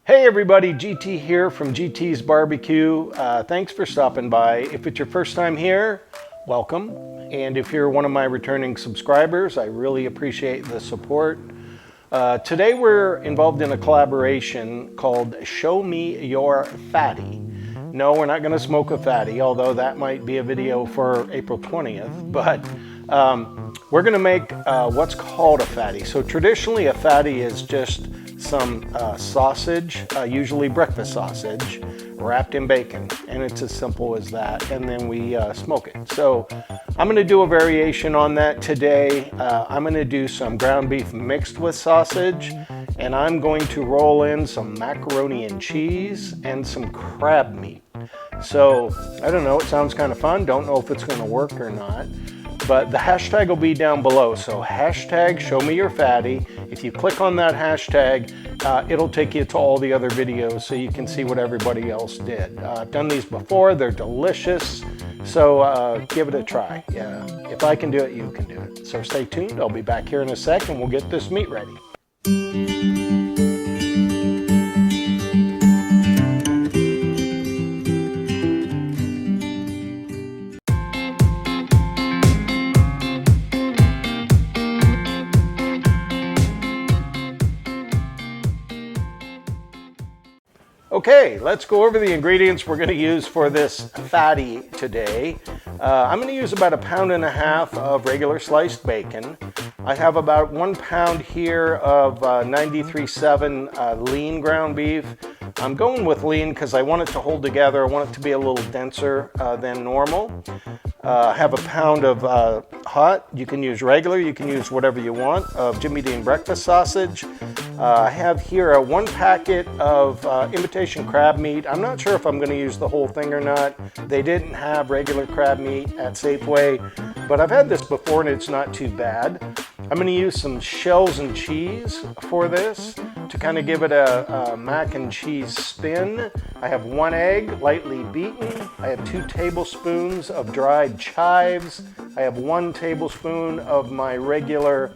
Hey everybody, GT here from GT's Barbecue. Thanks for stopping by. If it's your first time here, welcome. And if you're one of my returning subscribers, I really appreciate the support. Today we're involved in a collaboration called Show Me Your Fattie. No, we're not going to smoke a fatty, although that might be a video for April 20th. But we're going to make what's called a fatty. So traditionally a fatty is just some sausage, usually breakfast sausage, wrapped in bacon, and it's as simple as that, and then we smoke it. So I'm going to do a variation on that today. I'm going to do some ground beef mixed with sausage, and I'm going to roll in some macaroni and cheese and some crab meat. So I don't know, it sounds kind of fun. Don't know if it's going to work or not. But the hashtag will be down below. So hashtag show me your fatty. If you click on that hashtag, it'll take you to all the other videos so you can see what everybody else did. I've done these before, they're delicious. So give it a try. Yeah, if I can do it, you can do it. So stay tuned, I'll be back here in a sec and we'll get this meat ready. Okay, let's go over the ingredients we're going to use for this fatty today. I'm going to use about 1.5 pounds of regular sliced bacon. I have about 1 pound here of 93.7 lean ground beef. I'm going with lean because I want it to hold together. I want it to be a little denser than normal. I have 1 pound of hot. You can use regular, you can use whatever you want, of Jimmy Dean breakfast sausage. I have here a 1 packet of imitation crab meat. I'm not sure if I'm going to use the whole thing or not. They didn't have regular crab meat at Safeway, but I've had this before and it's not too bad. I'm going to use some shells and cheese for this to kind of give it a mac and cheese spin. I have 1 egg, lightly beaten. I have 2 tablespoons of dried chives. I have 1 tablespoon of my regular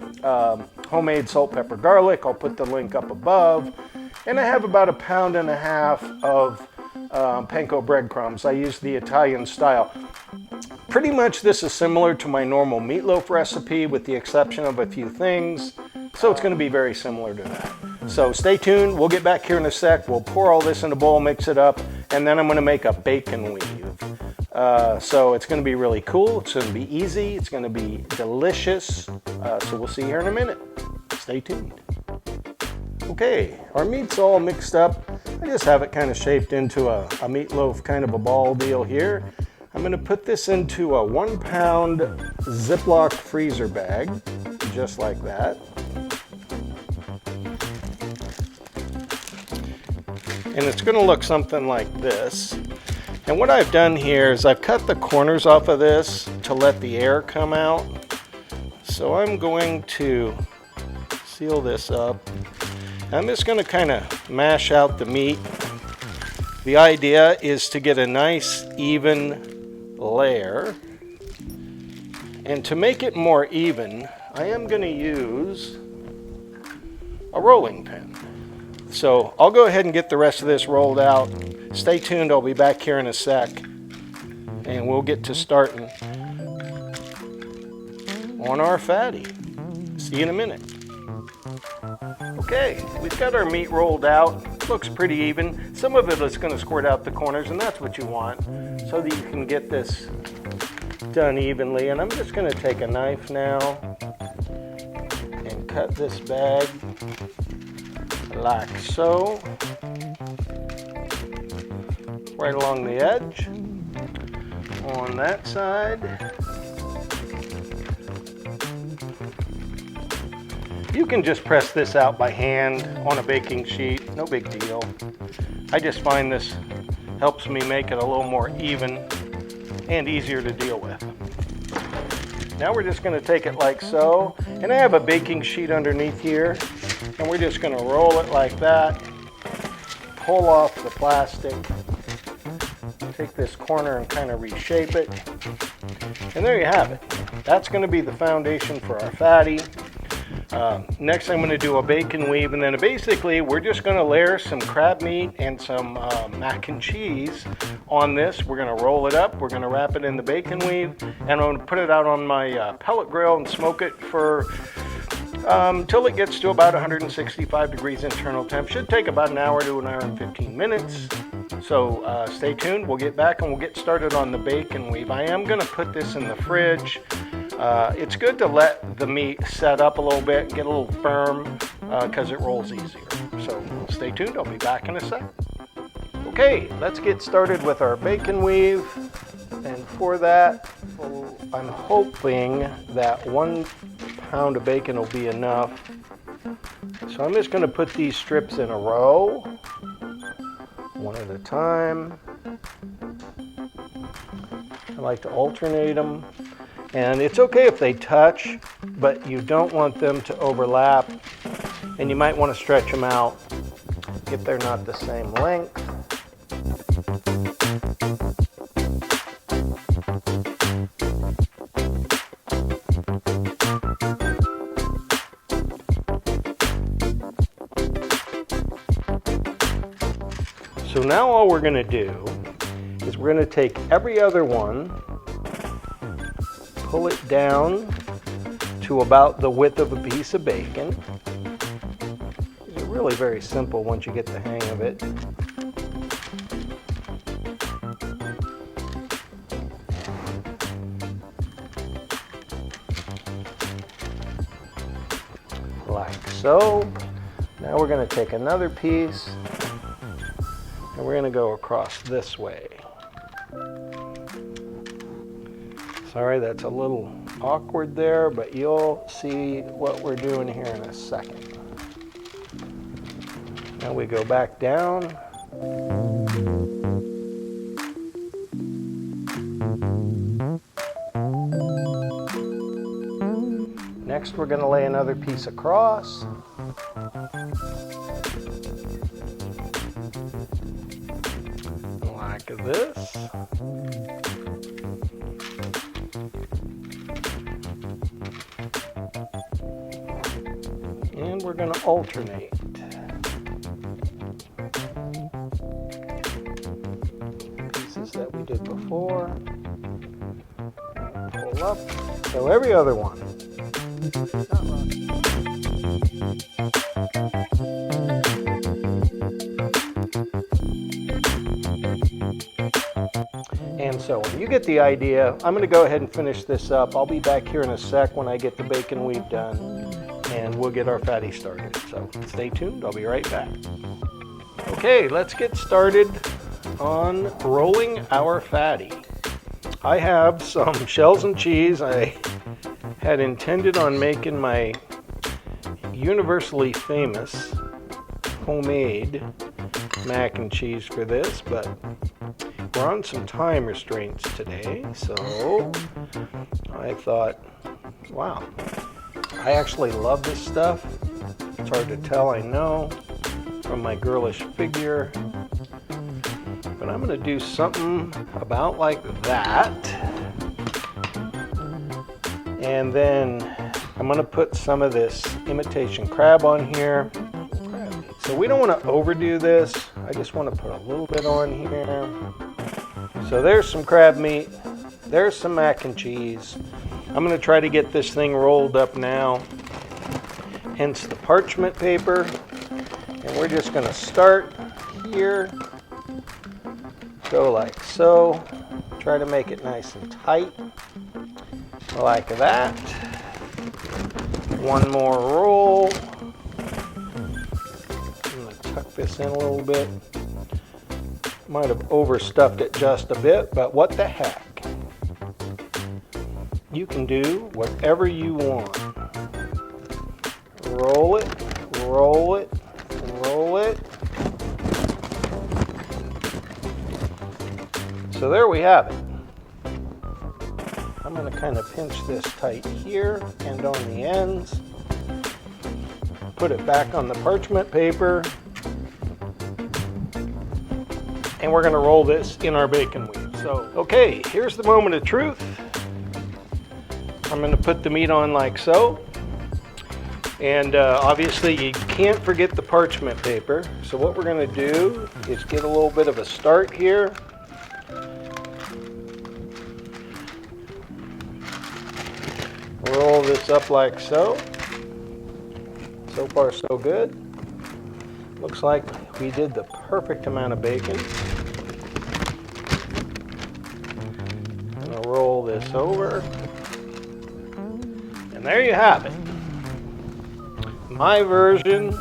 homemade salt, pepper, garlic. I'll put the link up above. And I have about 1.5 pounds of panko breadcrumbs. I use the Italian style. Pretty much this is similar to my normal meatloaf recipe with the exception of a few things. So it's going to be very similar to that. So stay tuned. We'll get back here in a sec. We'll pour all this in a bowl, mix it up, and then I'm going to make a bacon weave. So it's going to be really cool. It's going to be easy. It's going to be delicious. So we'll see you here in a minute. Stay tuned. Okay, our meat's all mixed up. I just have it kind of shaped into a meatloaf kind of a ball deal here. I'm going to put this into a 1 pound ziploc freezer bag, just like that. And it's going to look something like this. And what I've done here is I've cut the corners off of this to let the air come out. So I'm going to seal this up. I'm just going to kind of mash out the meat. The idea is to get a nice even layer. And to make it more even, I am going to use a rolling pin. So I'll go ahead and get the rest of this rolled out. Stay tuned, I'll be back here in a sec. And we'll get to starting on our fatty. See you in a minute. Okay, we've got our meat rolled out. Looks pretty even. Some of it is going to squirt out the corners, and that's what you want, so that you can get this done evenly. And I'm just going to take a knife now and cut this bag like so, right along the edge on that side. You can just press this out by hand on a baking sheet, no big deal. I just find this helps me make it a little more even and easier to deal with. Now we're just going to take it like so, and I have a baking sheet underneath here, and we're just going to roll it like that, pull off the plastic, take this corner and kind of reshape it, and there you have it. That's going to be the foundation for our fatty. Next I'm going to do a bacon weave, and then basically we're just going to layer some crab meat and some mac and cheese on this. We're going to roll it up, we're going to wrap it in the bacon weave, and I'm going to put it out on my pellet grill and smoke it for until it gets to about 165 degrees internal temp. Should take about an hour to an hour and 15 minutes. So stay tuned, we'll get back and we'll get started on the bacon weave. I am going to put this in the fridge. It's good to let the meat set up a little bit, get a little firm, because it rolls easier. So stay tuned, I'll be back in a sec. Okay, let's get started with our bacon weave. And for that, I'm hoping that 1 pound of bacon will be enough. So I'm just going to put these strips in a row, one at a time. I like to alternate them. And it's okay if they touch, but you don't want them to overlap. And you might want to stretch them out if they're not the same length. So now all we're going to do is we're going to take every other one, pull it down to about the width of a piece of bacon. It's really very simple once you get the hang of it. Like so. Now we're going to take another piece and we're going to go across this way. Sorry, that's a little awkward there, but you'll see what we're doing here in a second. Now we go back down. Next, we're going to lay another piece across. Like this. And we're going to alternate. Pieces that we did before. Pull up. So every other one. And so on. You get the idea. I'm going to go ahead and finish this up. I'll be back here in a sec when I get the bacon weave done, and we'll get our fatty started. So stay tuned. I'll be right back. Okay, let's get started on rolling our fatty. I have some shells and cheese. I had intended on making my universally famous homemade mac and cheese for this, but we're on some time restraints today, so I thought, wow, I actually love this stuff. It's hard to tell, I know, from my girlish figure, but I'm going to do something about like that. And then I'm going to put some of this imitation crab on here. So we don't want to overdo this. I just want to put a little bit on here. So there's some crab meat. There's some mac and cheese. I'm going to try to get this thing rolled up now. Hence the parchment paper. And we're just going to start here. Go like so. Try to make it nice and tight. Like that. One more roll. I'm going to tuck this in a little bit. Might have overstuffed it just a bit, but what the heck. You can do whatever you want. Roll it, roll it, and roll it. So there we have it. I'm going to kind of pinch this tight here and on the ends. Put it back on the parchment paper. And we're going to roll this in our bacon weave. So, okay, here's the moment of truth. I'm going to put the meat on like so. And obviously you can't forget the parchment paper. So what we're going to do is get a little bit of a start here. Roll this up like so. So far so good. Looks like we did the perfect amount of bacon. I'm going to roll this over. And there you have it. My version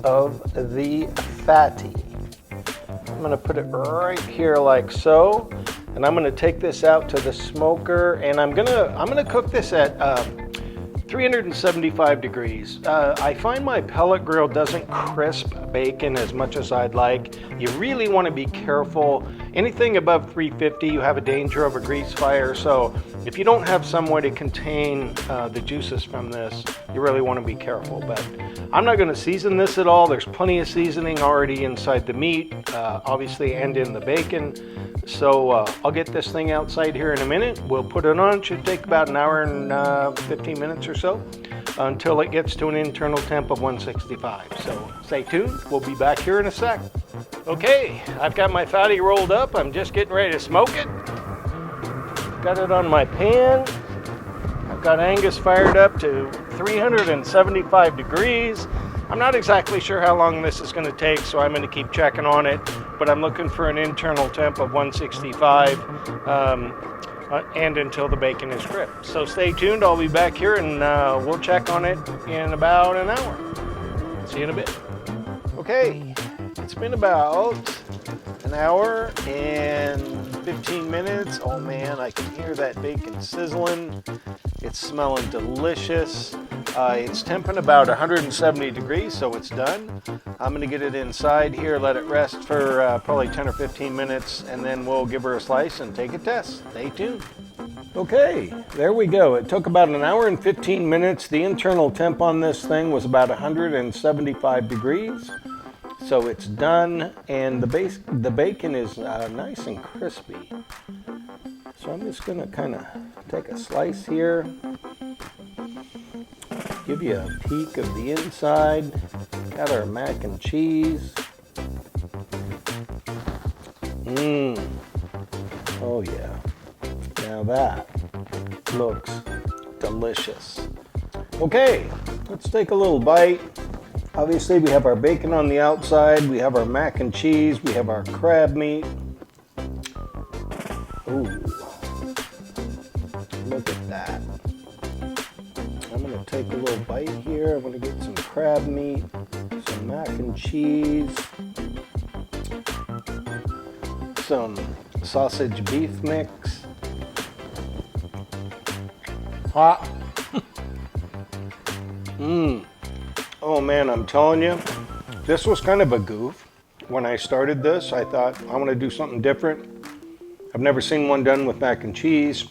of the Fattie. I'm going to put it right here like so. And I'm going to take this out to the smoker, and I'm gonna cook this at 375 degrees. I find my pellet grill doesn't crisp bacon as much as I'd like. You really want to be careful. Anything above 350, you have a danger of a grease fire. So if you don't have some way to contain the juices from this, you really want to be careful. But I'm not going to season this at all. There's plenty of seasoning already inside the meat, obviously, and in the bacon. So I'll get this thing outside here in a minute. We'll put it on. It should take about an hour and 15 minutes or so until it gets to an internal temp of 165. So stay tuned. We'll be back here in a sec. Okay, I've got my Fattie rolled up. I'm just getting ready to smoke it. Got it on my pan. I've got Angus fired up to 375 degrees. I'm not exactly sure how long this is going to take, so I'm going to keep checking on it, but I'm looking for an internal temp of 165 and until the bacon is crisp. So stay tuned. I'll be back here and we'll check on it in about an hour. See you in a bit. Okay, it's been about an hour and 15 minutes. Oh man, I can hear that bacon sizzling. It's smelling delicious. It's temping about 170 degrees, so it's done. I'm going to get it inside here, let it rest for probably 10 or 15 minutes, and then we'll give her a slice and take a test. Stay tuned. Okay, there we go. It took about an hour and 15 minutes. The internal temp on this thing was about 175 degrees. So it's done, and the bacon is nice and crispy. So I'm just going to kind of take a slice here. Give you a peek of the inside. Got our mac and cheese. Oh yeah. Now that looks delicious. Okay, let's take a little bite. Obviously we have our bacon on the outside, we have our mac and cheese, we have our crab meat. Ooh, look at that. I'm going to take a little bite here. I'm going to get some crab meat, some mac and cheese, some sausage beef mix. Hot. Oh man, I'm telling you, this was kind of a goof. When I started this, I thought I want to do something different. I've never seen one done with mac and cheese.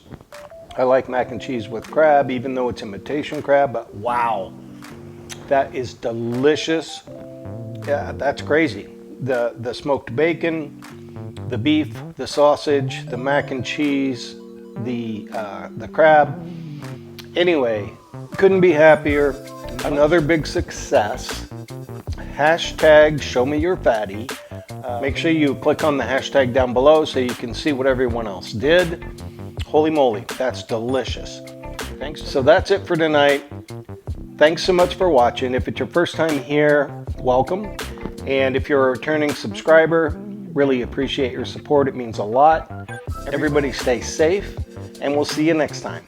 I like mac and cheese with crab, even though it's imitation crab, but wow, that is delicious. Yeah, that's crazy. The smoked bacon, the beef, the sausage, the mac and cheese, the crab. Anyway, couldn't be happier. Another big success. Hashtag show me your Fattie. Make sure you click on the hashtag down below so you can see what everyone else did. Holy moly, that's delicious. Thanks. So that's it for tonight. Thanks so much for watching. If it's your first time here, welcome. And if you're a returning subscriber, really appreciate your support. It means a lot. Everybody stay safe, and we'll see you next time.